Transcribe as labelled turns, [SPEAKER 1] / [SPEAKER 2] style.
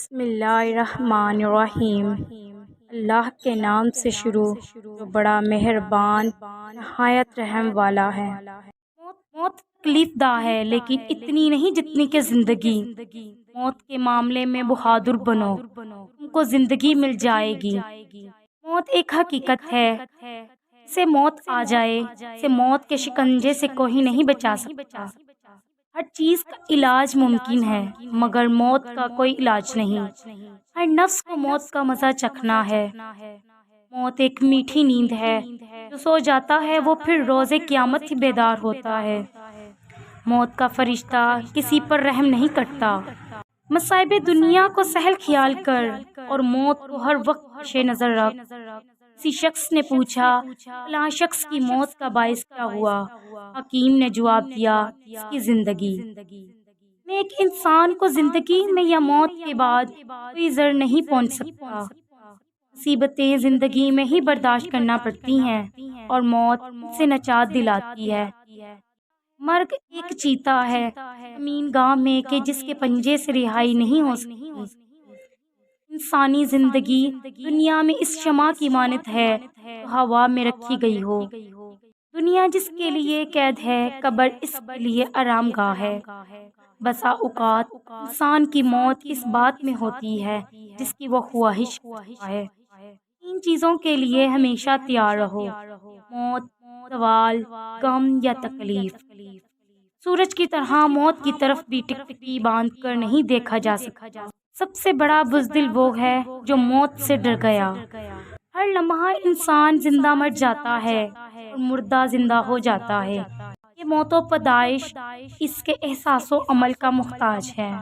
[SPEAKER 1] بسم اللہ الرحمن الرحیم۔ اللہ کے نام سے شروع جو بڑا مہربان نہایت رحم والا ہے۔ موت تکلیف دہ ہے لیکن اتنی نہیں جتنی کہ زندگی۔ موت کے معاملے میں بہادر بنو، تم کو زندگی مل جائے گی۔ موت ایک حقیقت ہے، اسے موت آ جائے، اسے موت کے شکنجے سے کوئی نہیں بچا سکتا۔ ہر چیز کا علاج ممکن ہے مگر موت کا کوئی علاج نہیں۔ ہر نفس کو موت کا مزہ چکھنا ہے۔ موت ایک میٹھی نیند ہے، جو سو جاتا ہے وہ پھر روز قیامت ہی بیدار ہوتا ہے۔ موت کا فرشتہ کسی پر رحم نہیں کرتا۔ مصائب دنیا کو سہل خیال کر اور موت کو ہر وقت پیش نظر رکھ۔ کسی شخص نے پوچھا، فلاں شخص کی موت کا باعث کیا ہوا؟ حکیم نے جواب دیا، اس کی زندگی۔ نیک انسان کو زندگی میں یا موت کے بعد کوئی ضرر نہیں پہنچ سکتا۔ مصیبتیں زندگی میں ہی برداشت کرنا پڑتی ہیں اور موت سے نجات دلاتی ہے۔ مرگ ایک چیتا ہے زمین گاہ میں کہ جس کے پنجے سے رہائی نہیں ہو سکتی۔ انسانی زندگی دنیا میں اس شمع کی مانند ہے جو ہوا میں رکھی گئی ہو۔ دنیا جس کے لیے قید ہے، قبر اس کے لیے آرام گاہ ہے۔ بسا اوقات انسان کی موت اس بات میں ہوتی ہے جس کی وہ خواہش ہے۔ تین چیزوں کے لیے ہمیشہ تیار رہو: موت، زوال، غم یا تکلیف۔ سورج کی طرح موت کی طرف بھی ٹکٹکی باندھ کر نہیں دیکھا جا سکتا۔ سب سے بڑا بزدل وہ ہے جو موت سے ڈر گیا۔ ہر لمحہ انسان زندہ مر جاتا ہے اور مردہ زندہ ہو جاتا ہے۔ یہ موت و پیدائش اس کے احساس و عمل کا محتاج ہے۔